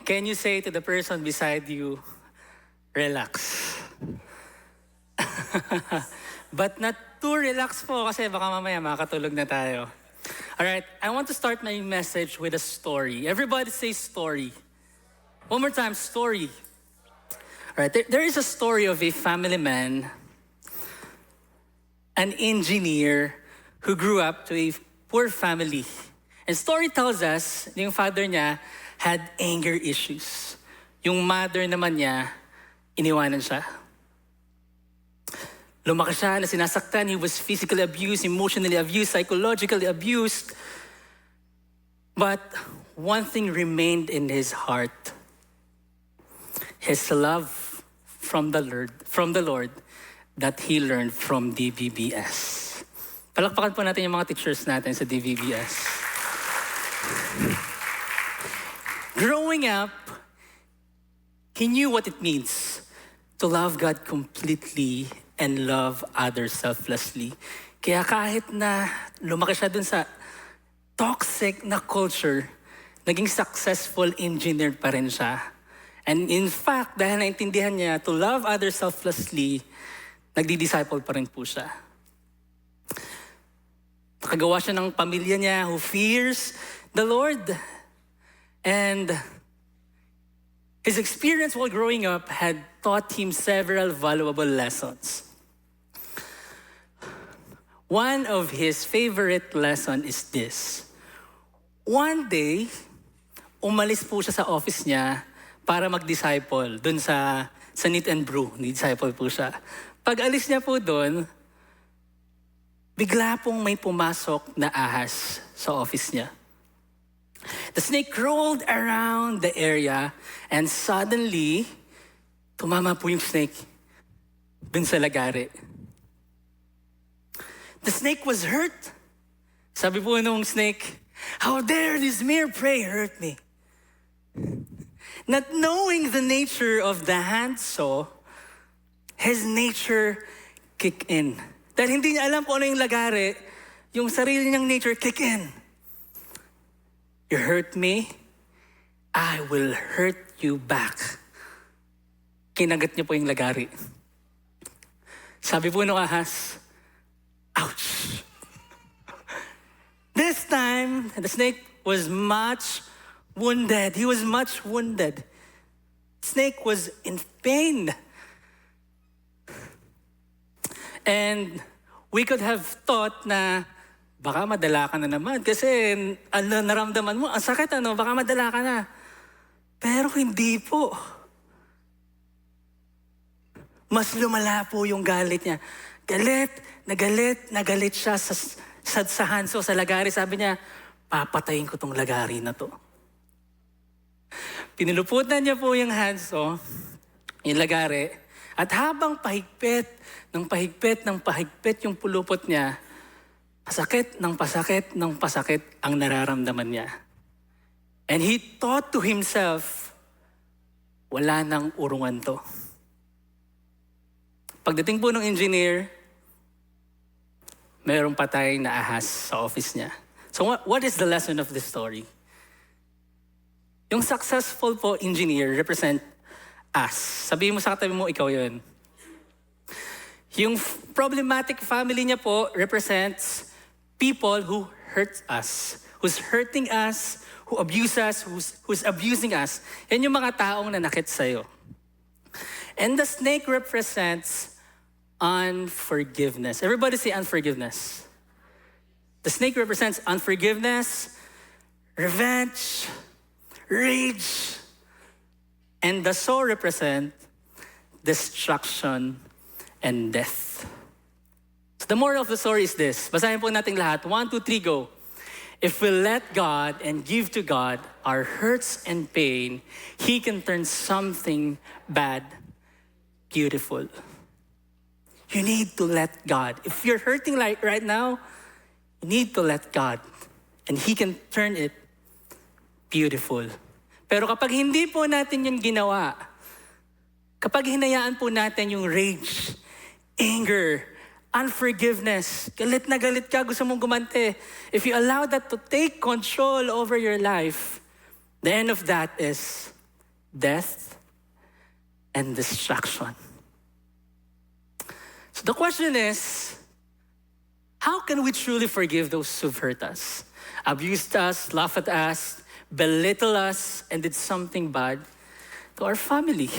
can you say to the person beside you, relax? But not too relax po kasi baka mamaya makatulog na tayo. Alright, I want to start my message with a story. Everybody say story. One more time, story. Alright, there is a story of a family man, an engineer who grew up to a poor family. And story tells us, yung father niya had anger issues. Yung mother naman niya, iniwanan siya. Lumaki siya na sinasaktan. He was physically abused, emotionally abused, psychologically abused. But one thing remained in his heart. His love from the Lord that he learned from DVBS. Palakpakan po natin yung mga teachers natin sa DVBS. Growing up, he knew what it means to love God completely and love others selflessly. Kaya kahit na lumaki siya dun sa toxic na culture, naging successful engineer pa rin siya. And in fact, dahil naintindihan niya to love others selflessly, nagdi-disciple pa rin po siya. Nakagawa siya ng pamilya niya who fears the Lord. And his experience while growing up had taught him several valuable lessons. One of his favorite lessons is this. One day, umalis po siya sa office niya para mag-disciple dun sa Knit and Brew. Disciple po siya. Pag alis niya po dun, bigla pong may pumasok na ahas sa office niya. The snake crawled around the area and suddenly, tumama po yung snake dun sa lagari. The snake was hurt. Sabi po nung snake, "How dare this mere prey hurt me?" Not knowing the nature of the handsaw, his nature kicked in. Dahil hindi niya alam kung ano yung lagari, yung sarili niyang nature kick in. You hurt me, I will hurt you back. Kinagat niya po yung lagari. Sabi po nung ahas, ouch. This time, the snake was much wounded. He was much wounded. Snake was in pain. And we could have thought na baka madala ka na naman kasi naramdaman mo, ang sakit baka madala ka na. Pero hindi po. Mas lumala po yung galit niya. Galit siya sa handsaw, sa lagari. Sabi niya, papatayin ko tong lagari na to. Piniluputan niya po yung handsaw, yung lagari, at habang pahigpit yung pulupot niya, pasakit ang nararamdaman niya. And he thought to himself, wala nang urungan to. Pagdating po ng engineer, mayroong patay na ahas sa office niya. So what is the lesson of this story? Yung successful po engineer represent us. Sabihin mo sa katabi mo, ikaw yun. Yung problematic family niya po represents people who hurt us, who's hurting us, who abuse us, who's abusing us. Yan yung mga taong nanakit sa'yo. And the snake represents unforgiveness. Everybody say unforgiveness. The snake represents unforgiveness, revenge, rage, and the saw represent destruction and death. So the moral of the story is this. Basahin po natin lahat. 1, 2, 3, go. If we let God and give to God our hurts and pain, He can turn something bad beautiful. You need to let God. If you're hurting like right now, you need to let God. And He can turn it beautiful. Pero kapag hindi po natin yung ginawa, kapag hinayaan po natin yung rage, anger, unforgiveness, galit na galit ka, gusto mong gumante, if you allow that to take control over your life, the end of that is death, and destruction. So the question is, how can we truly forgive those who've hurt us, abused us, laughed at us, belittled us, and did something bad to our family?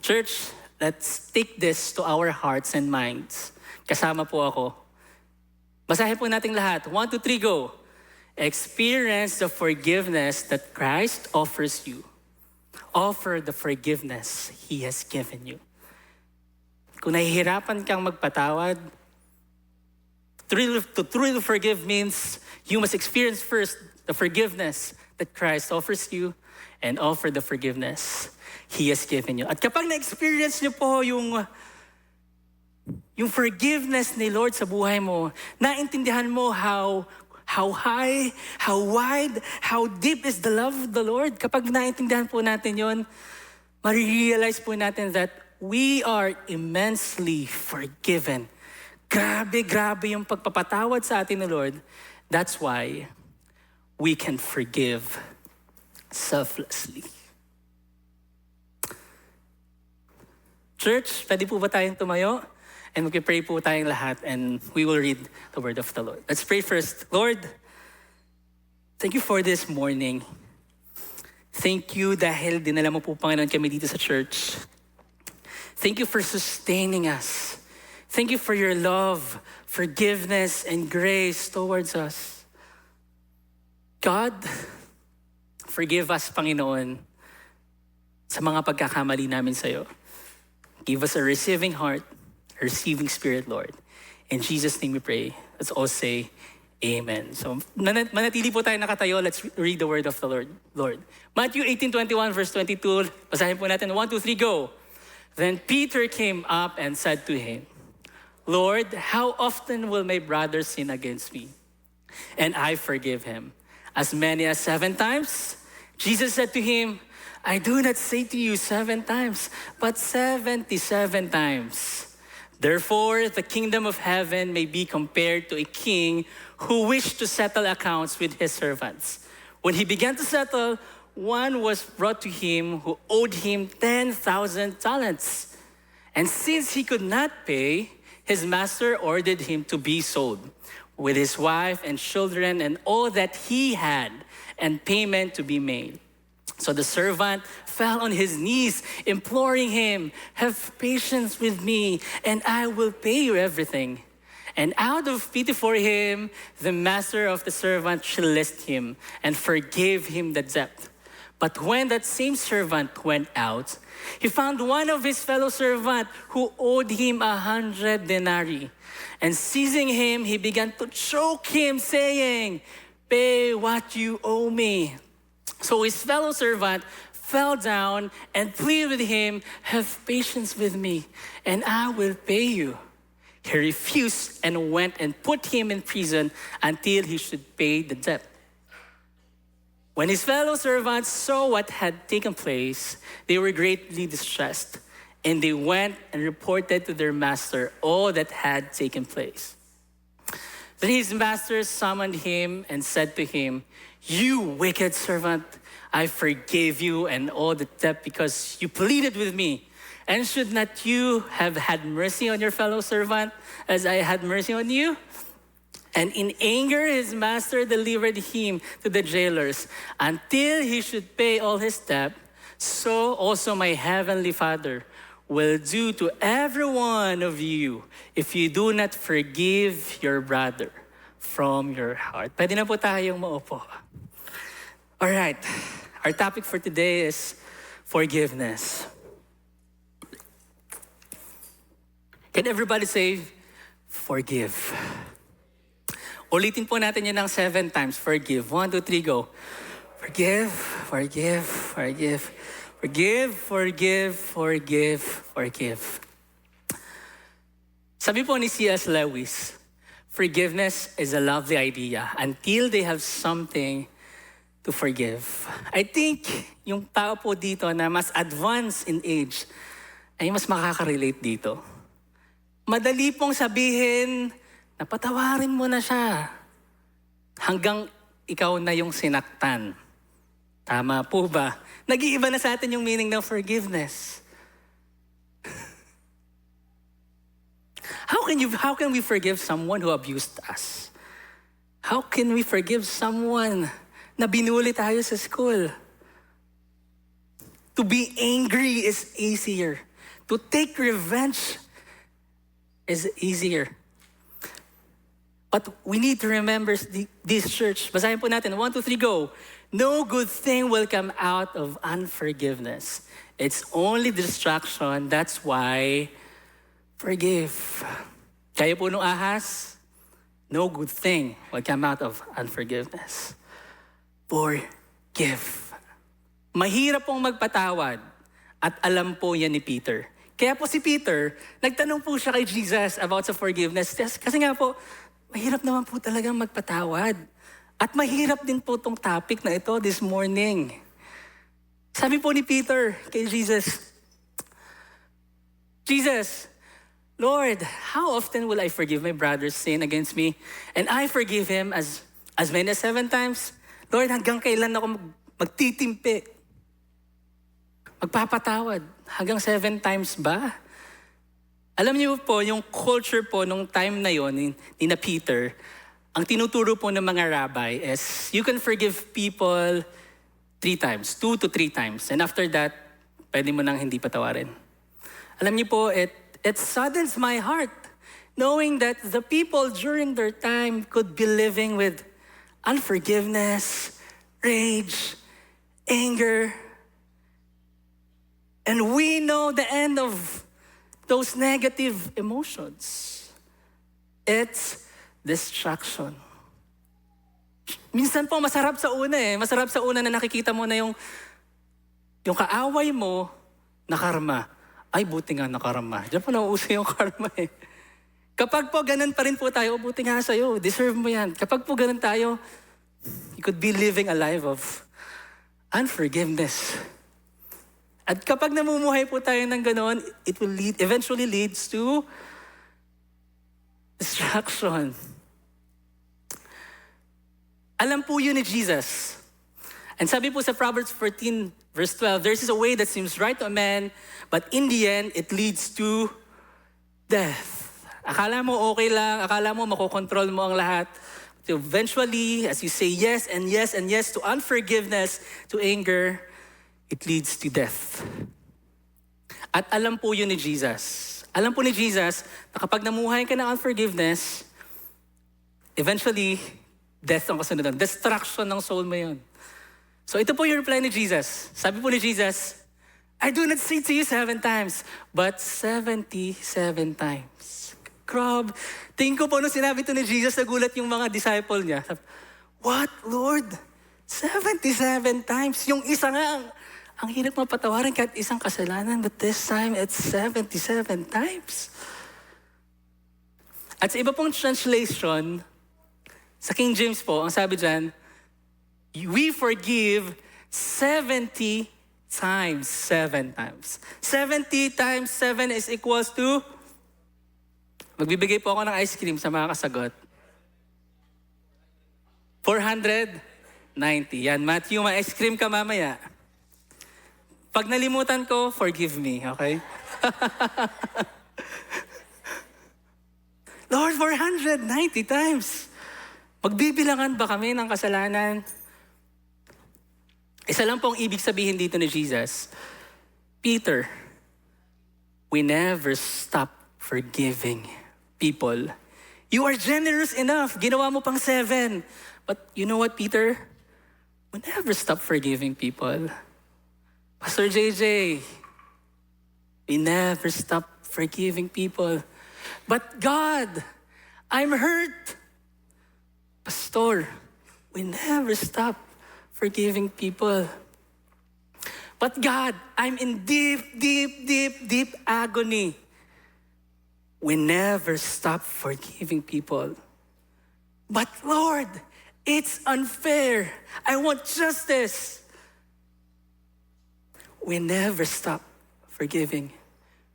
Church, let's take this to our hearts and minds. Kasama po ako. Basahin po natin lahat. 1, 2, 3, go. Experience the forgiveness that Christ offers you. Offer the forgiveness He has given you. Kung nahihirapan kang magpatawad, to truly forgive means you must experience first the forgiveness that Christ offers you and offer the forgiveness He has given you. At kapag na-experience niyo po yung forgiveness ni Lord sa buhay mo, naintindihan mo how high, how wide, how deep is the love of the Lord. Kapag naintindihan po natin yon, marirealize po natin that we are immensely forgiven. Grabe yung pagpapatawad sa atin ni Lord. That's why we can forgive selflessly. Church, pwede po ba tayong tumayo? And mag-pray po tayong lahat and we will read the word of the Lord. Let's pray first. Lord, thank you for this morning. Thank you dahil dinala mo po, Panginoon, kami dito sa church. Thank you for sustaining us. Thank you for your love, forgiveness, and grace towards us. God, forgive us, Panginoon, sa mga pagkakamali namin sa iyo. Give us a receiving heart, a receiving spirit, Lord. In Jesus' name we pray. Let's all say, Amen. So, manatili po tayo nakatayo. Let's read the word of the Lord. Matthew 18:21, verse 22. Basahin po natin. 1, 2, 3, go. Then Peter came up and said to him, Lord, how often will my brother sin against me? And I forgive him. As many as 7 times? Jesus said to him, I do not say to you 7 times, but 77 times. Therefore, the kingdom of heaven may be compared to a king who wished to settle accounts with his servants. When he began to settle, one was brought to him who owed him 10,000 talents. And since he could not pay, his master ordered him to be sold, with his wife and children and all that he had, and payment to be made. So the servant fell on his knees, imploring him, have patience with me, and I will pay you everything. And out of pity for him, the master of the servant released him and forgave him the debt. But when that same servant went out, he found one of his fellow servants who owed him 100 denarii. And seizing him, he began to choke him, saying, pay what you owe me. So his fellow servant fell down and pleaded with him, have patience with me, and I will pay you. He refused and went and put him in prison until he should pay the debt. When his fellow servants saw what had taken place, they were greatly distressed, and they went and reported to their master all that had taken place. Then his master summoned him and said to him, you wicked servant, I forgave you and all the debt because you pleaded with me. And should not you have had mercy on your fellow servant as I had mercy on you? And in anger, his master delivered him to the jailers until he should pay all his debt. So also my heavenly Father will do to every one of you if you do not forgive your brother from your heart. Pwede na po tayong maupo. All right, our topic for today is forgiveness. Can everybody say, forgive? Ulitin po natin yun ng 7 times. Forgive. 1, 2, 3, go. Forgive, forgive, forgive. Forgive, forgive, forgive, forgive. Sabi po ni C.S. Lewis, forgiveness is a lovely idea until they have something to forgive. I think yung tao po dito na mas advanced in age ay mas makaka-relate dito. Madali pong sabihin, napatawarin mo na siya hanggang ikaw na yung sinaktan. Tama po ba? Nag-iiba na sa atin yung meaning ng forgiveness. How can we forgive someone who abused us? How can we forgive someone na binuli tayo sa school? To be angry is easier. To take revenge is easier. But we need to remember this church. Basahin po natin. 1, 2, 3, go. No good thing will come out of unforgiveness. It's only distraction. That's why forgive. Kaya po nung ahas, no good thing will come out of unforgiveness. Forgive. Mahirap pong magpatawad at alam po yan ni Peter. Kaya po si Peter, nagtanong po siya kay Jesus about sa forgiveness. Kasi nga po, mahirap naman po talagang magpatawad. At mahirap din po itong topic na ito this morning. Sabi po ni Peter kay Jesus, Jesus, Lord, how often will I forgive my brother's sin against me? And I forgive him as many as 7 times? Lord, hanggang kailan ako magtitimpi? Magpapatawad? Hanggang 7 times ba? Alam niyo po, yung culture po nung time na yon ni na Peter, ang tinuturo po ng mga rabbi is you can forgive people 3 times, 2 to 3 times. And after that, pwede mo nang hindi patawarin. Alam niyo po, it saddens my heart knowing that the people during their time could be living with unforgiveness, rage, anger. And we know the end of those negative emotions. It's distraction. Minsan po masarap sa una Masarap sa una na nakikita mo na yung kaaway mo na karma. Ay, buti nga na karma. Diyan po nauuso yung karma eh. Kapag po ganun pa rin po tayo, buti nga sa'yo, deserve mo yan. Kapag po ganun tayo, you could be living a life of unforgiveness. At kapag namumuhay po tayo ng gano'n, it will eventually leads to distraction. Alam po yun ni Jesus. And sabi po sa Proverbs 14, verse 12, there is a way that seems right to a man, but in the end, it leads to death. Akala mo okay lang, akala mo makokontrol mo ang lahat. So eventually, as you say yes and yes and yes to unforgiveness, to anger, it leads to death. At alam po yun ni Jesus. Alam po ni Jesus na kapag namuhay ka ng unforgiveness, eventually, death ang kasunod. Destruction ng soul mo yun. So ito po yung reply ni Jesus. Sabi po ni Jesus, I do not say to you 7 times, but 77 times. Grabe. Tingin ko po nung sinabi ito ni Jesus, nagulat yung mga disciple niya. What, Lord? 77 times? Yung isa nga, ang hirap mapatawarin kahit isang kasalanan, but this time, it's 77 times. At sa iba pong translation, sa King James po, ang sabi dyan, we forgive 70 times 7 times. 70 times 7 is equals to, magbibigay po ako ng ice cream sa mga kasagot. 490. Yan, Matthew, may ice cream ka mamaya. Pag nalimutan ko, forgive me, okay? Lord, 490 times. Magbibilangan ba kami ng kasalanan? Isa lang pong ibig sabihin dito ni Jesus. Peter, we never stop forgiving people. You are generous enough. Ginawa mo pang 7. But you know what, Peter? We never stop forgiving people. Pastor JJ, we never stop forgiving people. But God, I'm hurt. Pastor, we never stop forgiving people. But God, I'm in deep agony. We never stop forgiving people. But Lord, it's unfair. I want justice. We never stop forgiving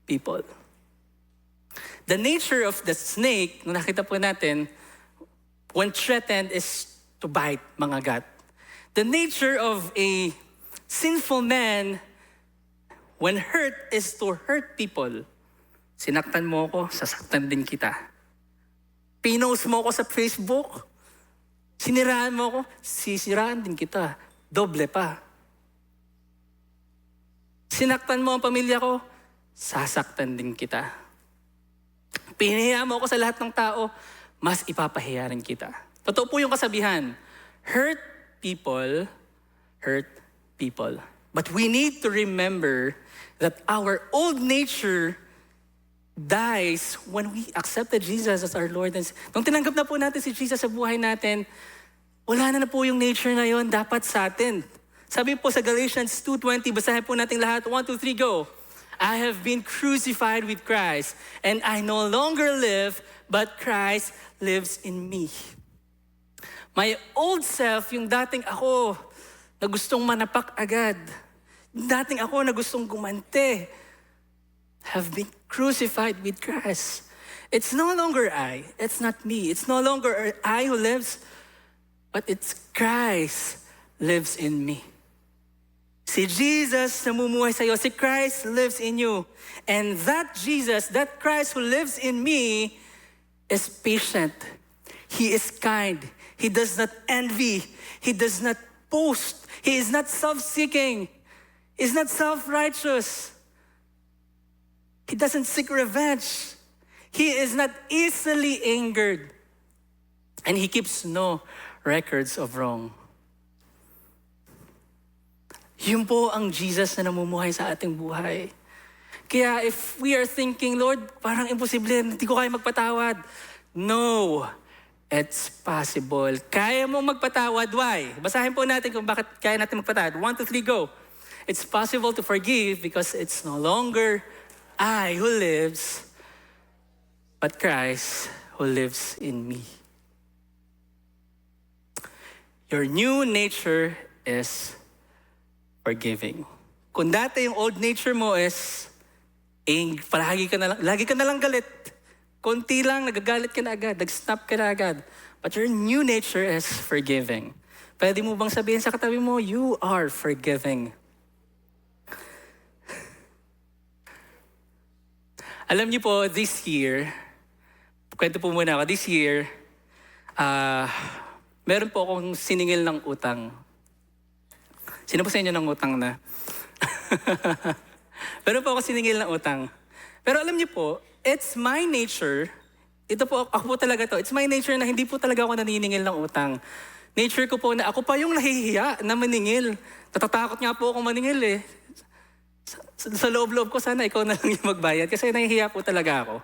people. The nature of the snake, nung nakita po natin, when threatened is to bite, mangagat. The nature of a sinful man, when hurt is to hurt people. Sinaktan mo ako, sasaktan din kita. Pinost mo ako sa Facebook, siniraan mo ako, sisiraan din kita. Doble pa. Sinaktan mo ang pamilya ko, sasaktan din kita. Pinahiya mo ako sa lahat ng tao, mas ipapahiya rin kita. Totoo po yung kasabihan, hurt people. But we need to remember that our old nature dies when we accepted Jesus as our Lord. Nung tinanggap na po natin si Jesus sa buhay natin, wala na po yung nature na yon dapat sa atin. Sabi po sa Galatians 2:20, basahin po natin lahat. 1, 2, 3, go. I have been crucified with Christ, and I no longer live, but Christ lives in me. My old self, yung dating ako na gustong manapak agad, yung dating ako na gustong gumante, have been crucified with Christ. It's no longer I, it's not me, it's no longer I who lives, but it's Christ lives in me. Si Jesus namumuhay sa'yo, si Christ lives in you. And that Jesus, that Christ who lives in me is patient. He is kind. He does not envy. He does not boast. He is not self-seeking. He is not self-righteous. He doesn't seek revenge. He is not easily angered. And he keeps no records of wrong. Yun po ang Jesus na namumuhay sa ating buhay. Kaya if we are thinking, Lord, parang imposible, hindi ko kaya magpatawad. No, it's possible. Kaya mo magpatawad. Why? Basahin po natin kung bakit kaya natin magpatawad. 1, 2, 3, go. It's possible to forgive because it's no longer I who lives, but Christ who lives in me. Your new nature is forgiving. Kung dati yung old nature mo is, lagi ka na lang galit. Konti lang, nagagalit ka na agad, nag-snap ka na agad. But your new nature is forgiving. Pwede mo bang sabihin sa katabi mo, you are forgiving. Alam niyo po, this year, kwento po muna ako, this year, meron po akong siningil ng utang. Sino po sa inyo ng utang na? Meron po ako siningil ng utang. Pero alam niyo po, it's my nature, ito po, ako po talaga to, it's my nature na hindi po talaga ako naniningil ng utang. Nature ko po na ako pa yung nahihiya na maningil. Natatakot nga po ako maningil eh. Sa loob-loob ko, sana ikaw na lang yung magbayad kasi nahihiya po talaga ako.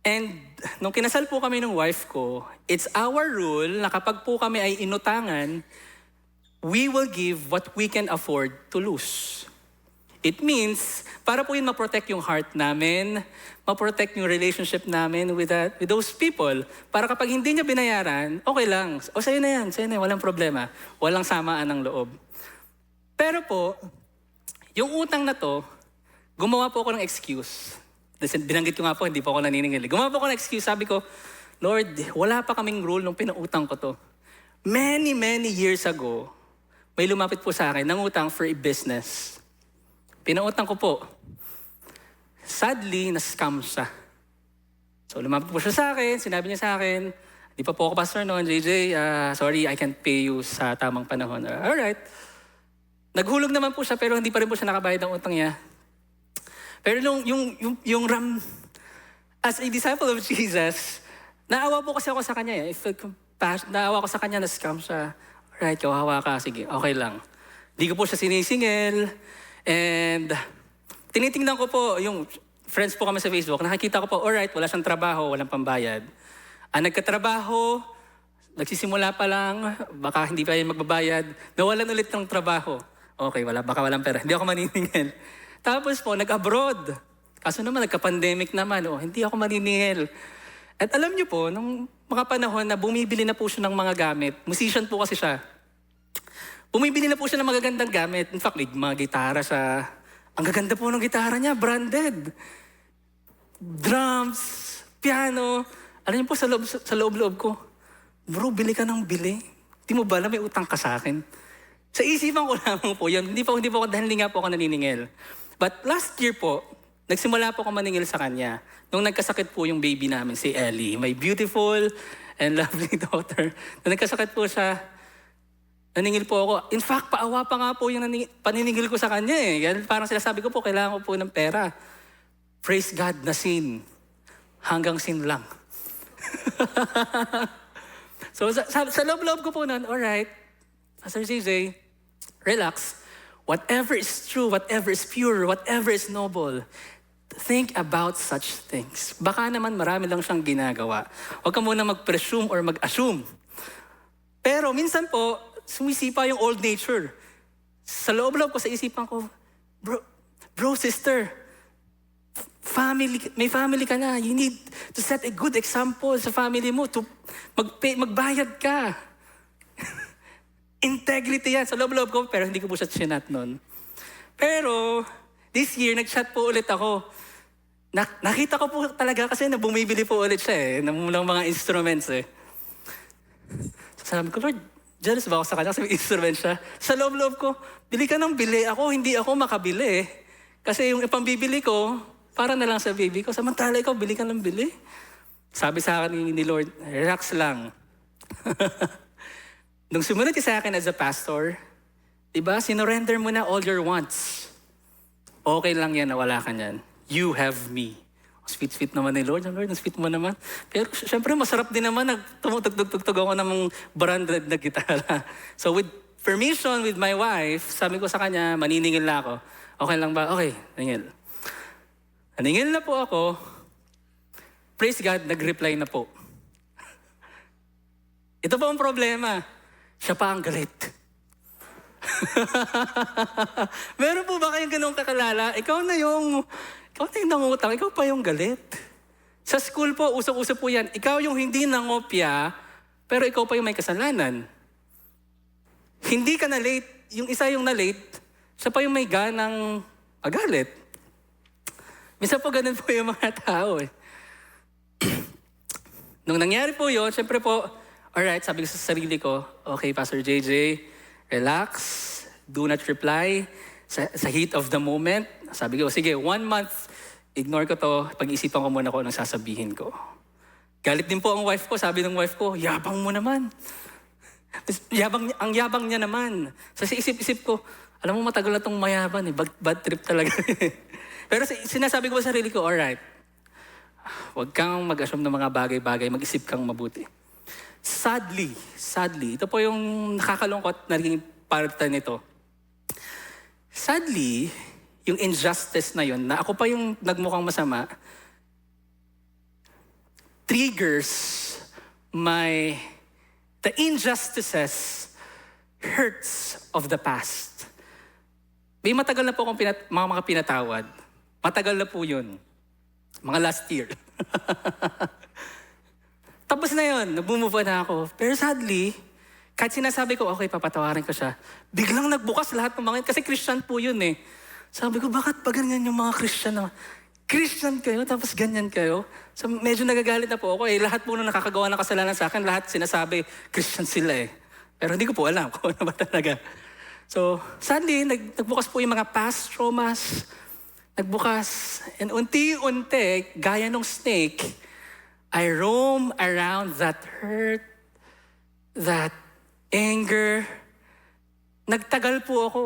And nung kinasal po kami ng wife ko, it's our rule na kapag po kami ay inutangan, we will give what we can afford to lose. It means, para po yun ma-protect yung heart namin, ma-protect yung relationship namin with those people. Para kapag hindi niya binayaran, okay lang. O sa'yo na yan, walang problema. Walang samaan ng loob. Pero po, yung utang na to, gumawa po ako ng excuse. Binanggit ko nga po, hindi po ako naniningil. Gumawa po ako ng excuse, sabi ko, Lord, wala pa kaming rule nung pinautang ko to. Many years ago, may lumapit po sa akin, nangutang for a business. Pinautang ko po. Sadly, na-scam siya. So lumapit po siya sa akin, sinabi niya sa akin, di pa po ako pastor noon, JJ, sorry, I can't pay you sa tamang panahon. Alright. Naghulog naman po siya, pero hindi pa rin po siya nakabayad ng utang niya. Pero as a disciple of Jesus, naawa po kasi ako sa kanya. Naawa ko sa kanya, na-scam siya. Alright, kawawa ka, sige, okay lang. Di ko po siya sinisingil. And tinitingnan ko po, yung friends po kami sa Facebook, nakikita ko po, alright, wala siyang trabaho, walang pambayad. Nagkatrabaho, nagsisimula pa lang, baka hindi pa yung magbabayad, nawalan ulit ng trabaho. Okay, baka walang pera, hindi ako maniningil. Tapos po, nag-abroad. Kaso naman, nagka-pandemic naman, hindi ako maniningil. At alam niyo po, nung mga panahon na bumibili na po siya ng mga gamit, musician po kasi siya. Bumibili na po siya ng magagandang gamit. In fact, may mga gitara siya. Ang gaganda po ng gitara niya, branded. Drums, piano. Alam niyo po, sa loob-loob ko, bro, bili ka ng bili. Di mo ba alam, may utang ka sa akin. Sa isipan ko lamang po yun. Hindi po ako, dahil hindi nga po ako naniningil. But last year po, nagsimula po ako maningil sa kanya. Nung nagkasakit po yung baby namin, si Ellie. My beautiful and lovely daughter. Nung nagkasakit po siya, naningil po ako. In fact, paawa pa nga po yung paniningil ko sa kanya eh. Parang sinasabi ko po, kailangan ko po ng pera. Praise God na sin. Hanggang sin lang. So sa loob-loob ko po nun, alright, Pastor JJ, relax. Whatever is true, whatever is pure, whatever is noble, think about such things. Baka naman marami lang siyang ginagawa. Huwag ka muna mag-presume or mag-assume. Pero minsan po, sumisipa yung old nature. Sa loob-loob ko, sa isipan ko, bro, sister, may family ka na. You need to set a good example sa family mo to magbayad ka. Integrity yan. Sa loob-loob ko, pero hindi ko po siya chinat nun. Pero, this year, nag-chat po ulit ako. Nakita ko po talaga kasi na bumibili po ulit siya ng mga instruments eh. So, sabi ko, Lord, jealous ba ako sa kanya kasi may instrument siya? Sa loob-loob ko, bili ka ng bili. Hindi ako makabili eh. Kasi yung ipambibili ko, para na lang sa baby ko. Samantala ikaw, bili ka ng bili. Sabi sa akin ni Lord, relax lang. Nung sumunod ka sa akin as a pastor, diba, sinurrender mo na all your wants. Okay lang yan na wala ka niyan. You have me. Sweet naman ni Lord. Lord, ang sweet mo naman. Pero syempre, masarap din naman na tumutugtog ako ng branded na gitara. So with permission with my wife, sabi ko sa kanya, maniningil na ako. Okay lang ba? Okay, ningil. Naningil na po ako. Praise God, nag-reply na po. Ito po ang problema. Siya pa ang galit. Meron po ba kayong ganun kakalala? Ikaw na yung nangutang, ikaw pa yung galit. Sa school po, usap-usap po yan. Ikaw yung hindi nangopya, pero ikaw pa yung may kasalanan. Hindi ka na late, yung isa yung na late, siya pa yung may ganang magalit. Minsan po ganun po yung mga tao eh. Nung nangyari po yun, syempre po, alright, sabi ko sa sarili ko, okay, Pastor JJ, relax, do not reply sa heat of the moment. Sabi ko, sige, 1 month, ignore ko to, pag-isipan ko muna kung anong sasabihin ko. Galit din po ang wife ko, sabi ng wife ko, yabang mo naman. Ang yabang niya naman. So isip-isip ko, alam mo matagal na itong mayaban eh, bad trip talaga. Pero sinasabi ko sa sarili ko, alright, huwag kang mag-assume ng mga bagay-bagay, mag-isip kang mabuti. Sadly, ito po yung nakakalungkot na naging parte nito. Sadly, yung injustice na yun, na ako pa yung nagmukhang masama, triggers the injustices, hurts of the past. May matagal na po akong mga pinatawad. Matagal na po yun. Mga last year. Tapos na yun, nag-move on na ako. Pero sadly, kahit sinasabi ko, okay, papatawarin ko siya, biglang nagbukas lahat ng mga, kasi Christian po yun eh. Sabi ko, bakit pa ganyan yung mga Christian na, Christian kayo, tapos ganyan kayo? So medyo nagagalit na po ako eh. Lahat po nung nakakagawa ng kasalanan sa akin, lahat sinasabi, Christian sila eh. Pero hindi ko po alam kung ano ba talaga. So sadly, nagbukas po yung mga past traumas, nagbukas, and unti-unti, gaya ng snake, I roam around that hurt, that anger. Nagtagal po ako.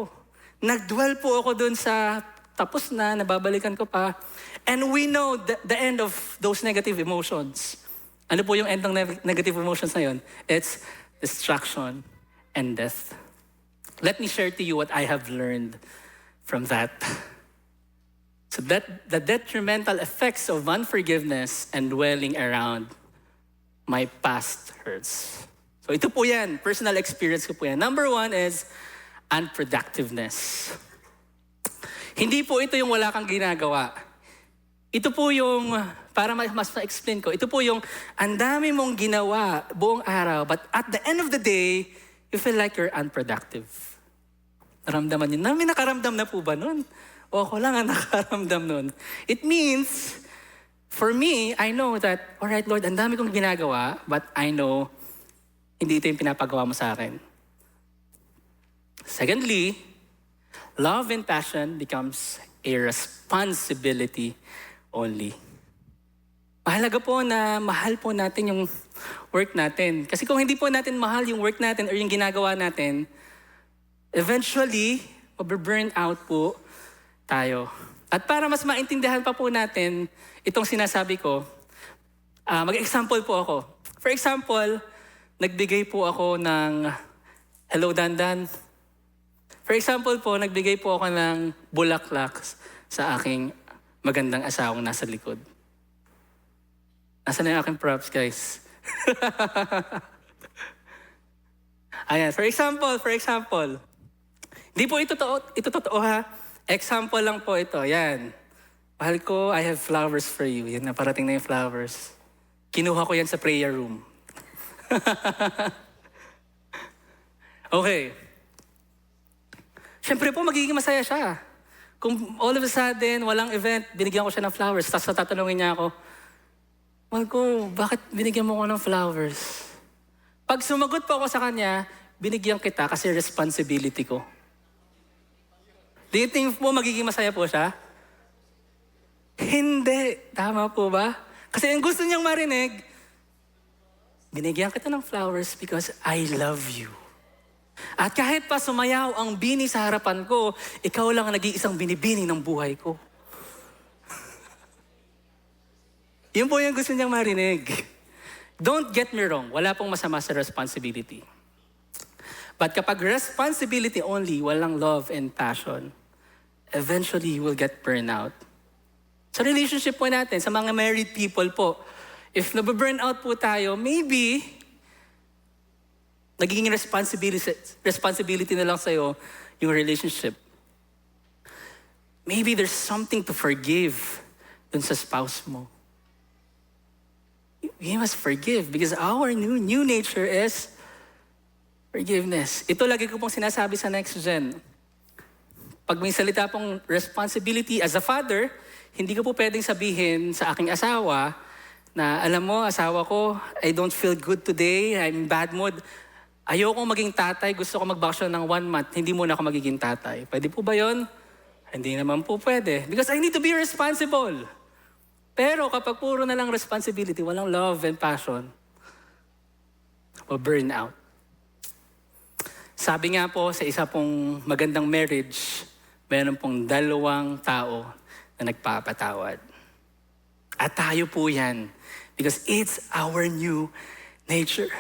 Nagdwell po ako dun sa tapos na, nababalikan ko pa. And we know the end of those negative emotions. Ano po yung end ng negative emotions na yun? It's destruction and death. Let me share to you what I have learned from that. So that the detrimental effects of unforgiveness and dwelling around my past hurts. So ito po yan, personal experience ko po yan. Number 1 is unproductiveness. Hindi po ito yung wala kang ginagawa. Ito po yung, para mas ma-explain ko, ito po yung ang dami mong ginawa buong araw, but at the end of the day, you feel like you're unproductive. Naramdaman niyo. May nakaramdam na po ba nun? O ako lang ang nakaramdam nun. It means, for me, I know that, alright Lord, ang dami kong ginagawa, but I know, hindi ito yung pinapagawa mo sa akin. Secondly, love and passion becomes a responsibility only. Mahalaga po na mahal po natin yung work natin. Kasi kung hindi po natin mahal yung work natin or yung ginagawa natin, eventually, mababurn out po tayo. At para mas maintindihan pa po natin itong sinasabi ko, mag-example po ako. For example, nagbigay po ako ng Hello Dandan. For example po, nagbigay po ako ng bulaklak sa aking magandang asawang nasa likod. Nasaan na yung aking props, guys? Ayan, for example. Hindi po ito totoo ha. Example lang po ito, yan. Mahal ko, I have flowers for you. Yan, naparating na yung flowers. Kinuha ko yan sa prayer room. Okay. Siyempre po, magiging masaya siya. Kung all of a sudden, walang event, binigyan ko siya ng flowers, tapos tatanungin niya ako, mahal ko, bakit binigyan mo ko ng flowers? Pag sumagot po ako sa kanya, binigyan kita kasi responsibility ko. Do you think po magiging masaya po siya? Hindi. Tama po ba? Kasi ang gusto niyang marinig, binigyan kita ng flowers because I love you. At kahit pa sumayaw ang bini sa harapan ko, ikaw lang ang nag-iisang binibini ng buhay ko. Yun po yung gusto niyang marinig. Don't get me wrong, wala pong masama sa responsibility. But kapag responsibility only, walang love and passion, eventually you will get burnout. Sa relationship po natin, sa mga married people po, if nababurnout po tayo, maybe nagiging responsibility na lang sa'yo yung relationship. Maybe there's something to forgive dun sa spouse mo. We must forgive because our new nature is forgiveness. Ito lagi ko pong sinasabi sa Next Gen. Pag may salita pong responsibility as a father, hindi ko po pwedeng sabihin sa aking asawa na, alam mo, asawa ko, I don't feel good today, I'm in bad mood. Ayoko maging tatay, gusto ko mag-vacation ng 1 month, hindi muna ako magiging tatay. Pwede po ba yun? Hindi naman po pwede. Because I need to be responsible. Pero kapag puro na lang responsibility, walang love and passion, o burn out. Sabi nga po sa isa pong magandang marriage, meron pong 2 tao na nagpapatawad. At tayo po yan. Because it's our new nature.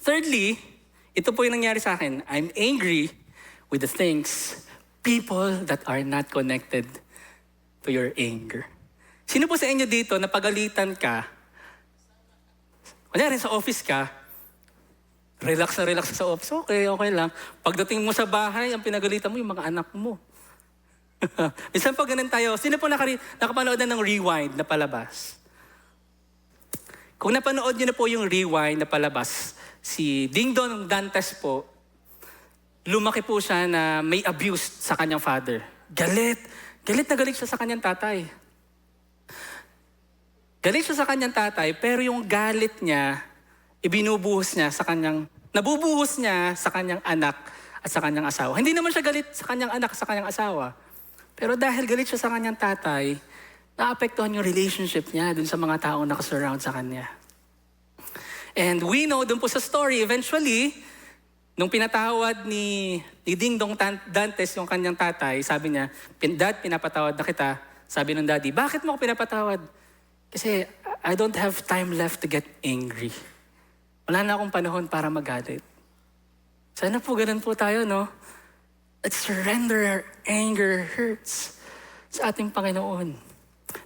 Thirdly, ito po yung nangyari sa akin. I'm angry with the things, people that are not connected to your anger. Sino po sa inyo dito na pagalitan ka, kunyari sa office ka, relax na relax sa office, okay lang. Pagdating mo sa bahay, ang pinagalitan mo yung mga anak mo. Minsan po ganun tayo. Sino po nakapanood na ng Rewind na palabas? Kung napanood niyo na po yung Rewind na palabas, si Ding Dong Dantes po, lumaki po siya na may abuse sa kanyang father. Galit na galit siya sa kanyang tatay. Galit siya sa kanyang tatay, pero yung galit niya, nabubuhos niya sa kanyang anak at sa kanyang asawa. Hindi naman siya galit sa kanyang anak at sa kanyang asawa. Pero dahil galit siya sa kanyang tatay, naapektuhan yung relationship niya dun sa mga taong nakasurround sa kanya. And we know dun po sa story, eventually, nung pinatawad ni Ding Dong Dantes yung kanyang tatay, sabi niya, Dad, pinapatawad na kita. Sabi ng daddy, bakit mo ako pinapatawad? Kasi I don't have time left to get angry. Wala na akong panahon para magalit. Sana po ganun po tayo, no? Let's surrender our anger hurts sa ating Panginoon.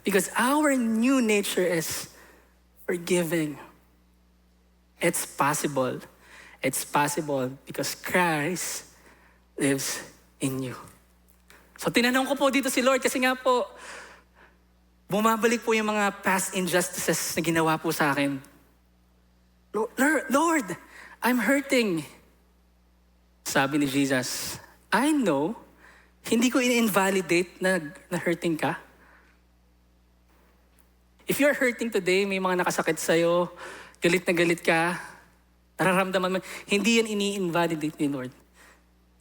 Because our new nature is forgiving. It's possible. It's possible because Christ lives in you. So tinanong ko po dito si Lord kasi nga po, bumabalik po yung mga past injustices na ginawa po sa akin. Lord, I'm hurting. Sabi ni Jesus, I know, hindi ko in-invalidate na hurting ka. If you're hurting today, may mga nakasakit sa'yo, galit na galit ka, Nararamdaman mo, hindi yan ini-invalidate ni Lord.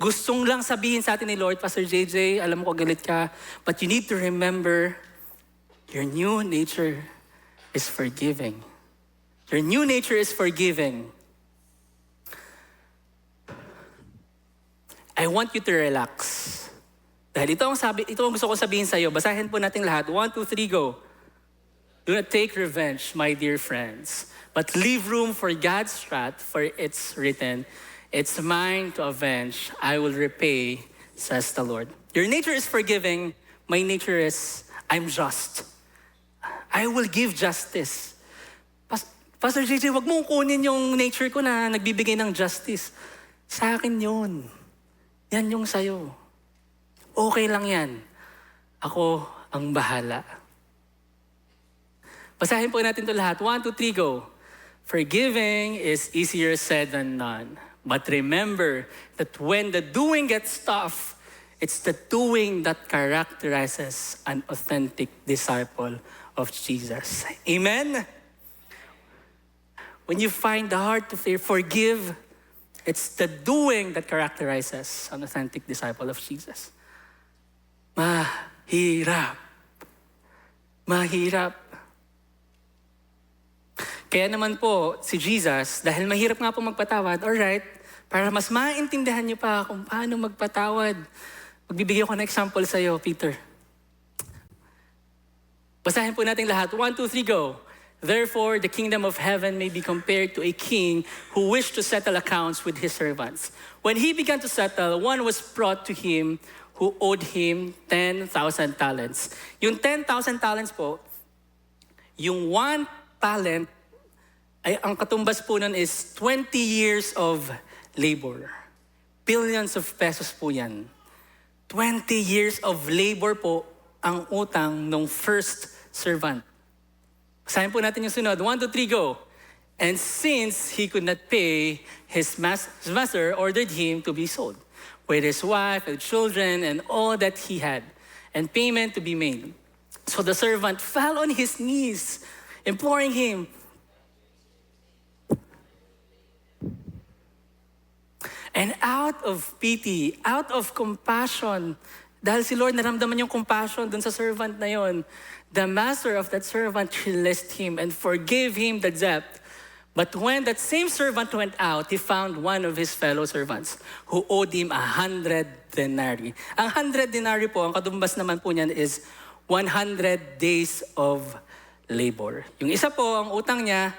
Gustong lang sabihin sa atin ni Lord, Pastor JJ, alam mo ko galit ka, but you need to remember, your new nature is forgiving. Your new nature is forgiving. I want you to relax. Dahil ito ang gusto ko sabihin sa iyo. Basahin po natin lahat. 1, 2, 3, go. Do not take revenge, my dear friends, but leave room for God's wrath, for it's written, it's mine to avenge, I will repay, says the Lord. Your nature is forgiving, my nature is, I'm just. I will give justice. Pastor JJ, wag mong kunin yung nature ko na nagbibigay ng justice. Sa akin yun. Yan yung sayo. Okay lang yan. Ako ang bahala. Basahin po natin ito lahat. 1, 2, 3, go. Forgiving is easier said than done. But remember that when the doing gets tough, it's the doing that characterizes an authentic disciple of Jesus. Amen? When you find the heart to forgive, it's the doing that characterizes an authentic disciple of Jesus. Mahirap. Mahirap. Kaya naman po, si Jesus, dahil mahirap nga po magpatawad, alright, para mas maintindihan niyo pa kung paano magpatawad, magbibigay ko ng example sa iyo, Peter. Basahin po natin lahat. 1, 2, 3, go. Therefore, the kingdom of heaven may be compared to a king who wished to settle accounts with his servants. When he began to settle, one was brought to him who owed him 10,000 talents. Yung 10,000 talents po, yung 1 talent, ay ang katumbas po nun is 20 years of labor. Billions of pesos po yan. 20 years of labor po ang utang ng first servant. Basahin po natin yung sunod. 1, 2, 3, go. And since he could not pay, his master ordered him to be sold, with his wife and children and all that he had, and payment to be made. So the servant fell on his knees, imploring him. And out of pity, out of compassion, dahil si Lord naramdaman yung compassion dun sa servant na yon, the master of that servant released him and forgave him the debt. But when that same servant went out, he found one of his fellow servants who owed him 100 denarii. Ang 100 denarii po, ang katumbas naman po niyan is 100 days of labor. Yung isa po, ang utang niya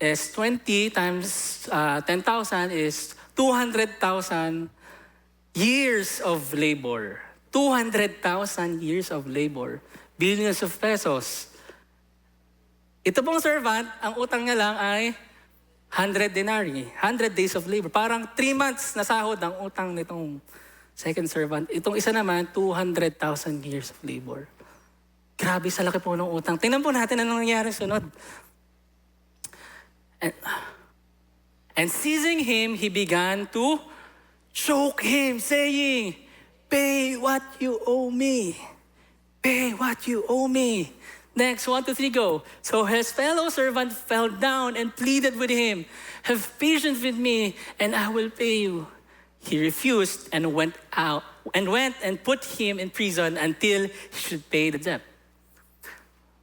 is 20 times 10,000 is 200,000 years of labor. 200,000 years of labor. Billions of pesos. Ito pong servant, ang utang niya lang ay 100 denarii, 100 days of labor. Parang 3 months na sahod ang utang nitong second servant. Itong isa naman, 200,000 years of labor. Grabe sa laki po ng utang. Tingnan po natin anong nangyari sunod. And seizing him, he began to choke him, saying, "Pay what you owe me. Pay what you owe me." Next, 1, 2, 3, go. So his fellow servant fell down and pleaded with him, "Have patience with me, and I will pay you." He refused and went and put him in prison until he should pay the debt.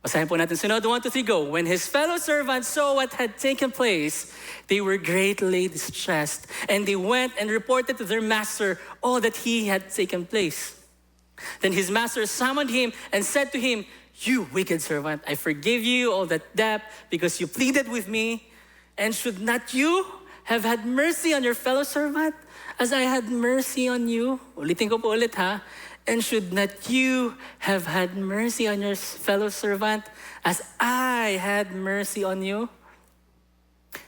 Basahin po natin sunod. 1, 2, 3, go. When his fellow servants saw what had taken place, they were greatly distressed, and they went and reported to their master all that had taken place. Then his master summoned him and said to him, "You wicked servant, I forgive you all that debt because you pleaded with me. And should not you have had mercy on your fellow servant as I had mercy on you?" Ulitin ko po ulit ha. "And should not you have had mercy on your fellow servant as I had mercy on you?"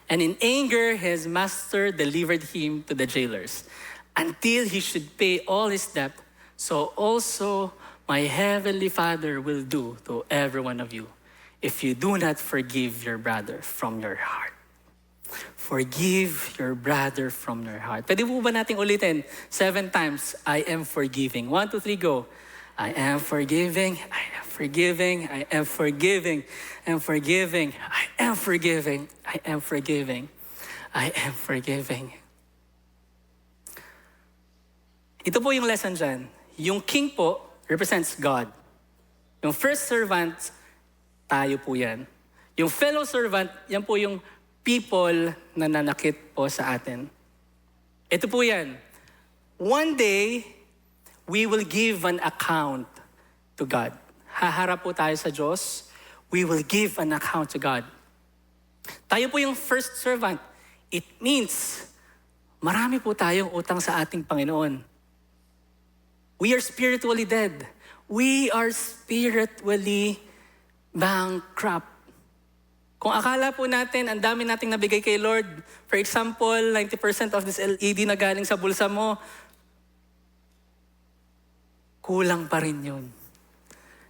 And in anger, his master delivered him to the jailers until he should pay all his debt. So also my heavenly Father will do to every one of you if you do not forgive your brother from your heart. Forgive your brother from your heart. Pwede po ba nating ulitin 7 times, I am forgiving. 1, 2, 3, go. I am forgiving, I am forgiving, I am forgiving, I am forgiving, I am forgiving, I am forgiving. I am forgiving. Ito po yung lesson dyan. Yung king po represents God. Yung first servant, tayo po yan. Yung fellow servant, yan po yung people na nanakit po sa atin. Ito po yan. One day, we will give an account to God. Haharap po tayo sa Diyos. We will give an account to God. Tayo po yung first servant. It means, marami po tayong utang sa ating Panginoon. We are spiritually dead. We are spiritually bankrupt. Kung akala po natin, ang dami nating nabigay kay Lord, for example, 90% of this LED na galing sa bulsa mo, kulang pa rin yun.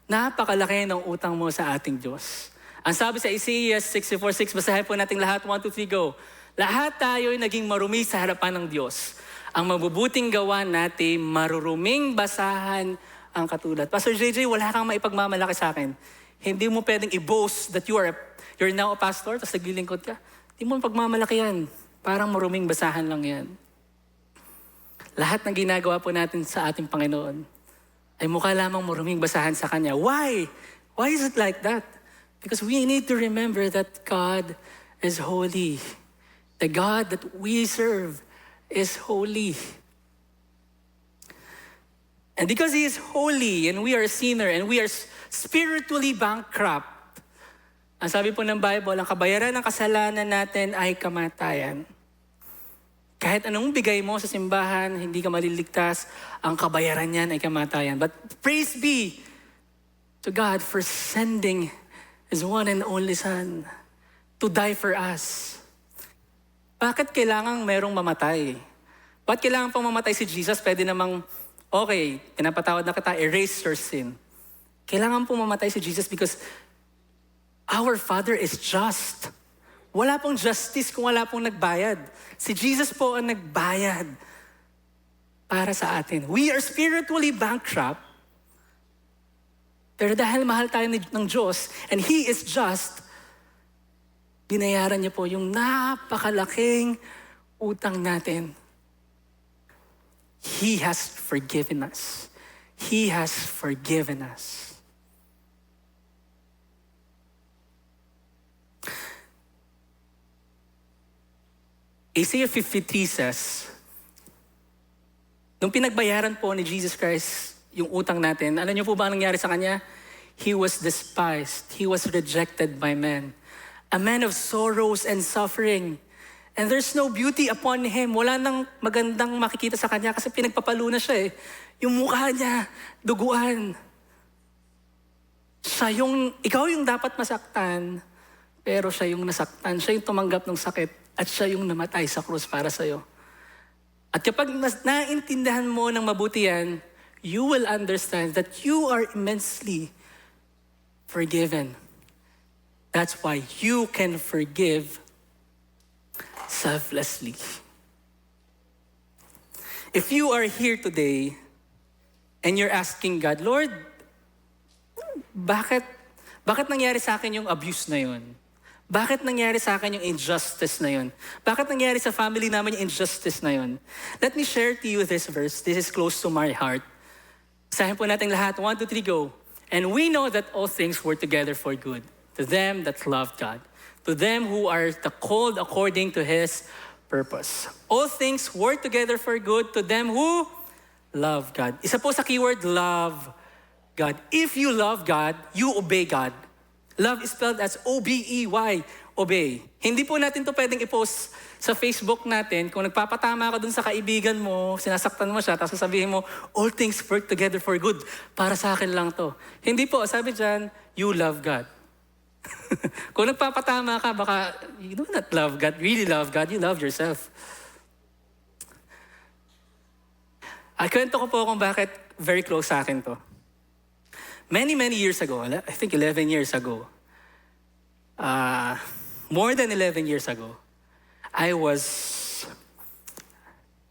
Napakalaki ng utang mo sa ating Diyos. Ang sabi sa Isaiah 64:6, basahin po natin lahat, 1, 2, 3, go. Lahat tayo'y naging marumi sa harapan ng Diyos. Ang mabubuting gawa natin, maruruming basahan ang katulad. Pastor JJ, wala kang maipagmamalaki sa akin. Hindi mo pwedeng i-boast that you're now a pastor, tapos naglilingkod ka. Hindi mo pagmamalaki yan. Parang maruming basahan lang yan. Lahat ng ginagawa po natin sa ating Panginoon ay mukha lamang maruming basahan sa Kanya. Why? Why is it like that? Because we need to remember that God is holy. The God that we serve is holy. And because He is holy and we are a sinner and we are spiritually bankrupt, ang sabi po ng Bible, ang kabayaran ng kasalanan natin ay kamatayan. Kahit anong bigay mo sa simbahan, hindi ka maliligtas, ang kabayaran niyan ay kamatayan. But praise be to God for sending His one and only Son to die for us. Bakit kailangang merong mamatay? Bakit kailangan pang mamatay si Jesus? Pwede namang, okay, pinapatawad na kita, erase your sin. Kailangan pong mamatay si Jesus because our Father is just. Wala pong justice kung wala pong nagbayad. Si Jesus po ang nagbayad para sa atin. We are spiritually bankrupt. Pero dahil mahal tayo ng Diyos and He is just, binayaran niya po yung napakalaking utang natin. He has forgiven us. He has forgiven us. Isaiah 53 says, nung pinagbayaran po ni Jesus Christ yung utang natin, alam niyo po ba ang nangyari sa Kanya? He was despised. He was rejected by men. A man of sorrows and suffering. And there's no beauty upon Him. Wala nang magandang makikita sa Kanya kasi pinagpapalo na siya eh. Yung mukha niya, duguan. Ikaw yung dapat masaktan, pero siya yung nasaktan. Siya yung tumanggap ng sakit. At siya yung namatay sa krus para sa'yo. At kapag naintindihan mo ng mabuti yan, you will understand that you are immensely forgiven. That's why you can forgive selflessly. If you are here today and you're asking God, Lord, bakit nangyari sa akin yung abuse na yun? Bakit nangyari sa akin yung injustice na yun? Bakit nangyari sa family namin yung injustice na yun? Let me share to you this verse. This is close to my heart. Basahin po natin lahat. 1, 2, 3, go. And we know that all things work together for good, to them that love God, to them who are the called according to His purpose. All things work together for good to them who love God. Isa po sa keyword, love God. If you love God, you obey God. Love is spelled as O-B-E-Y, obey. Hindi po natin to pwedeng i-post sa Facebook natin. Kung nagpapatama ka dun sa kaibigan mo, sinasaktan mo siya, tapos sasabihin mo, all things work together for good. Para sa akin lang to. Hindi po, sabi dyan, you love God. Kung nagpapatama ka, baka you do not love God, really love God, you love yourself. Kwento ko po kung bakit very close sa akin to. Many years ago, I think 11 years ago, more than 11 years ago, I was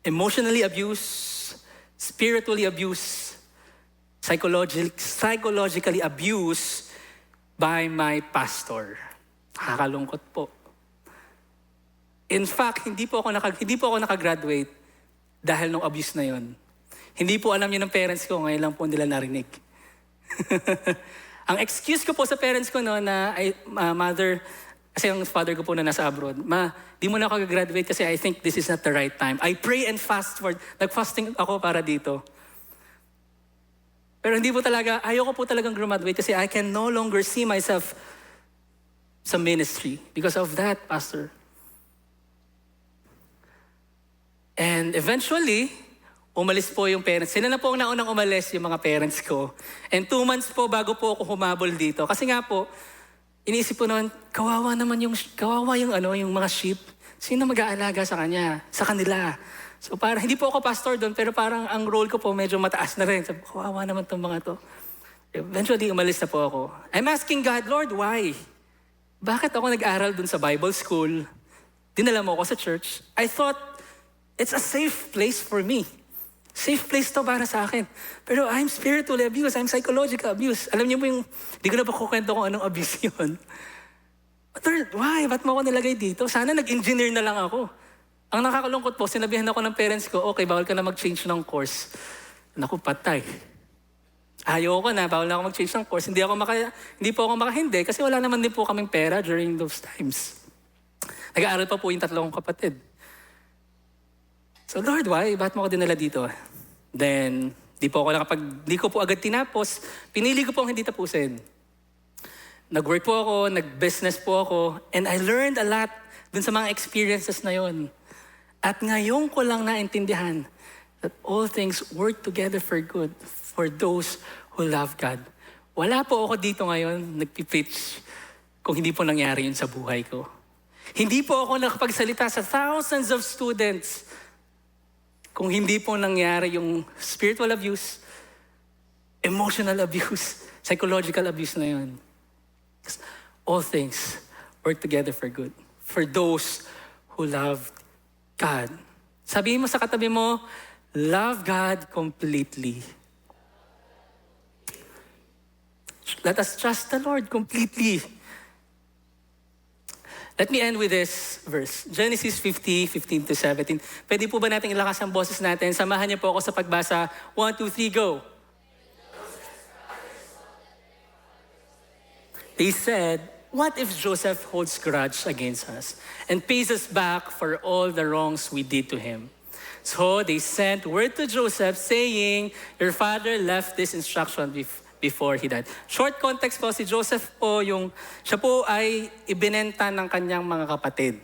emotionally abused, spiritually abused, psychologically abused by my pastor. Nakakalungkot po. In fact, hindi po ako nakagraduate dahil nung abuse na yon. Hindi po alam yun ng parents ko, ngayon lang po nila narinig. Ang excuse ko po sa parents ko noon na mother, kasi ang father ko po na nasa abroad, di mo na ako graduate kasi I think this is not the right time. I pray and fast nag-fasting ako para dito. Pero hindi po talaga, ayoko po talagang graduate kasi I can no longer see myself sa ministry because of that, Pastor. And eventually, umalis po yung parents. Sila na po ang naunang umalis yung mga parents ko. And 2 months po bago po ako humabol dito. Kasi nga po, iniisip ko noon, kawawa yung mga sheep. Sino mag-aalaga sa kanila? So parang, hindi po ako pastor doon, pero parang ang role ko po medyo mataas na rin. Sabi, kawawa naman itong mga to. Eventually, umalis na po ako. I'm asking God, Lord, why? Bakit ako nag-aral doon sa Bible school? Dinala mo ako sa church. I thought, it's a safe place for me. Safe place to para sa akin. Pero I'm spiritually abused. I'm psychological abused. Alam niyo po yung, di ko na pa kukwento kung anong abuse yun. But Lord, why? Ba't mo ako nilagay dito? Sana nag-engineer na lang ako. Ang nakakalungkot po, sinabihan ako ng parents ko, okay, bawal ka na mag-change ng course. Naku, patay. Ayoko na, bawal na ako mag-change ng course. Hindi po ako makahindi kasi wala naman din po kaming pera during those times. Nag-aaral pa po yung 3 kong kapatid. So Lord, why? Ba't mo ako dinala dito? Then, di ko po agad tinapos. Pinili ko po ang hindi tapusin. Nag-work po ako, nag-business po ako, and I learned a lot dun sa mga experiences na yon. At ngayon ko lang naintindihan that all things work together for good for those who love God. Wala po ako dito ngayon nagpipreach kung hindi po nangyari yun sa buhay ko. Hindi po ako nakapagsalita sa thousands of students kung hindi po nangyari yung spiritual abuse, emotional abuse, psychological abuse na yun. All things work together for good. For those who love God. Sabihin mo sa katabi mo, love God completely. Let us trust the Lord completely. Let me end with this verse. Genesis 50:15-17. Pwede po ba natin ilakas ang boses natin? Samahan niyo po ako sa pagbasa. 1, 2, 3, go. They said, what if Joseph holds grudge against us and pays us back for all the wrongs we did to him? So they sent word to Joseph saying, your father left this instruction before he died. Short context po, si Joseph po, siya po ay ibinenta ng kanyang mga kapatid.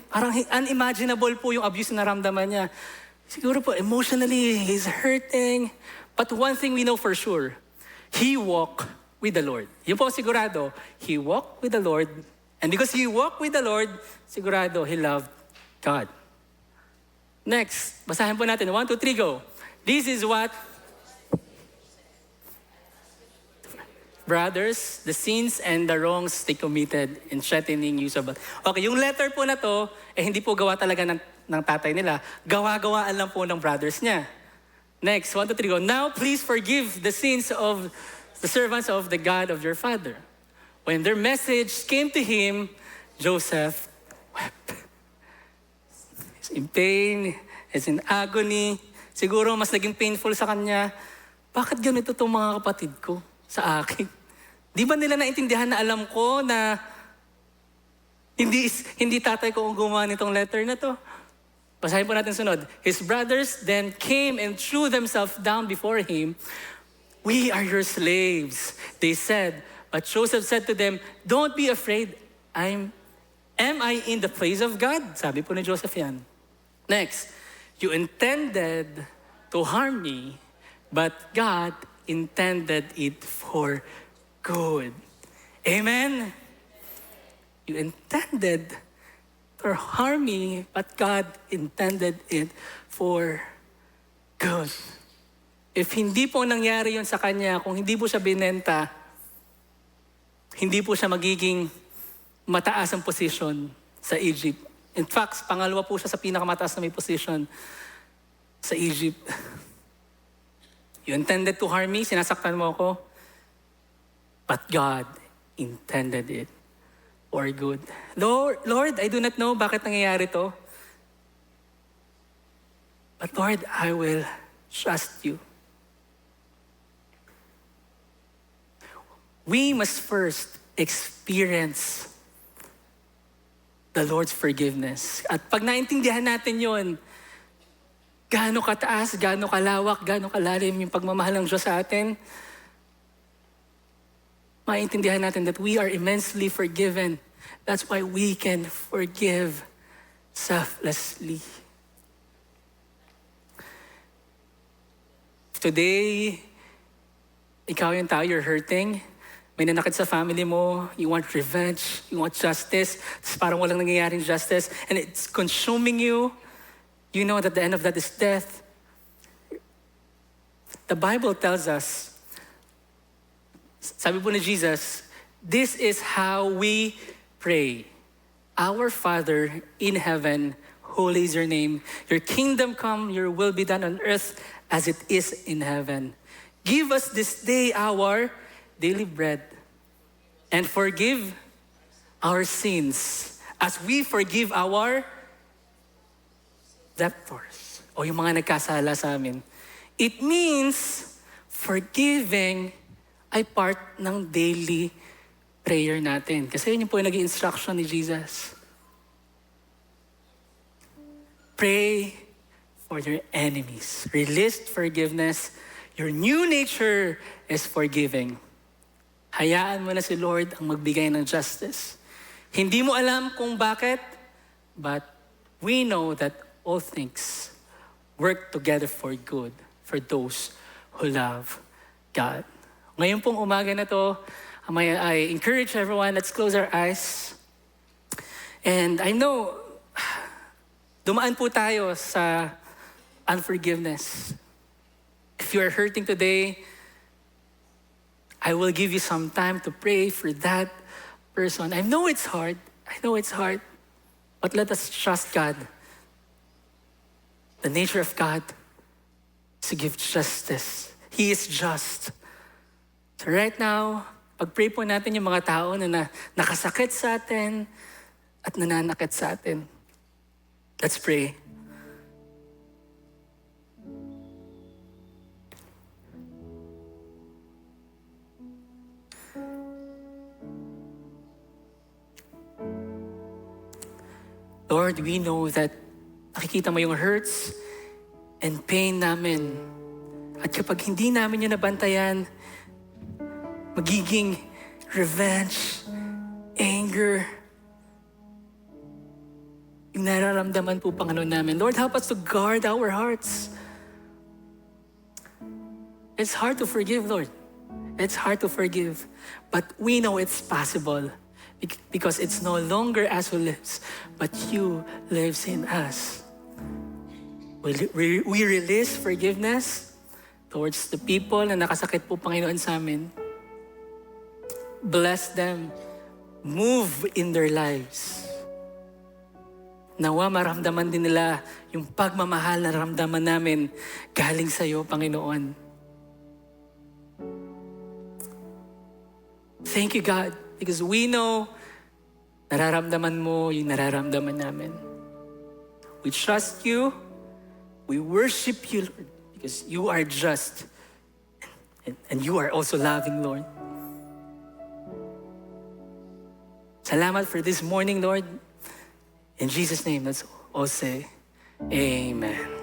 Parang unimaginable po yung abuse na naramdaman niya. Siguro po, emotionally, he's hurting. But one thing we know for sure, he walked with the Lord. Yun po sigurado, he walked with the Lord. And because he walked with the Lord, sigurado, he loved God. Next, basahin po natin. 1, 2, 3, go. This is what brothers, the sins and the wrongs they committed in threatening you. Okay, yung letter po na to, hindi po gawa talaga ng tatay nila. Gawa-gawaan lang po ng brothers niya. Next, 1, 2, 3, go. Now, please forgive the sins of the servants of the God of your father. When their message came to him, Joseph wept. He's in pain, he's in agony. Siguro mas naging painful sa kanya. Bakit ganito itong mga kapatid ko sa akin? Di ba nila naintindihan na alam ko na hindi tatay ko ang gumawa nitong letter na to? Basahin po natin sunod. His brothers then came and threw themselves down before him. We are your slaves, they said. But Joseph said to them, don't be afraid. Am I in the place of God? Sabi po ni Joseph yan. Next, you intended to harm me, but God intended it for good. Amen? You intended to harm me, but God intended it for good. If hindi po nangyari yun sa kanya, kung hindi po siya binenta, hindi po siya magiging mataas ang position sa Egypt. In fact, pangalawa po siya sa pinakamataas na may position sa Egypt. You intended to harm me, sinasaktan mo ako, but God intended it for good. Lord, I do not know bakit nangyayari to. But Lord, I will trust you. We must first experience the Lord's forgiveness. At pag naintindihan natin yon, gaano kataas, gaano kalawak, gaano kalalim yung pagmamahal ng Diyos sa atin, maintindihan natin that we are immensely forgiven. That's why we can forgive selflessly. Today, ikaw yung tao, you're hurting. May nanakit sa family mo, you want revenge, you want justice, tapos parang walang nangyayaring justice, and it's consuming you. You know that the end of that is death. The Bible tells us, sabi po ni Jesus, this is how we pray. Our Father in heaven, holy is your name. Your kingdom come, your will be done on earth as it is in heaven. Give us this day our daily bread and forgive our sins as we forgive our debtors o yung mga nagkasala sa amin. It means forgiving ay part ng daily prayer natin. Kasi yun po yung naging instruction ni Jesus. Pray for your enemies. Release forgiveness. Your new nature is forgiving. Hayaan mo na si Lord ang magbigay ng justice. Hindi mo alam kung bakit, but we know that all things work together for good for those who love God. Ngayon pong umaga na to, I encourage everyone, let's close our eyes. And I know, dumaan po tayo sa unforgiveness. If you are hurting today, I will give you some time to pray for that person. I know it's hard. But let us trust God. The nature of God is to give justice. He is just. So right now, pag-pray po natin yung mga tao na nakasakit sa atin at nananakit sa atin. Let's pray. Lord, we know that nakikita mo yung hurts and pain namin. At kapag hindi namin yun nabantayan, magiging revenge, anger, yung nararamdaman po, Panginoon namin. Lord, help us to guard our hearts. It's hard to forgive, Lord. It's hard to forgive. But we know it's possible because it's no longer us who lives, but you lives in us. We release forgiveness towards the people na nakasakit po, Panginoon, sa amin. Bless them. Move in their lives. Nawa maramdaman din nila yung pagmamahal na naramdaman namin galing sa iyo, Panginoon. Thank you, God, because we know nararamdaman mo yung nararamdaman namin. We trust you. We worship you, Lord, because you are just and you are also loving, Lord. Salamat for this morning, Lord. In Jesus' name, let's all say, Amen.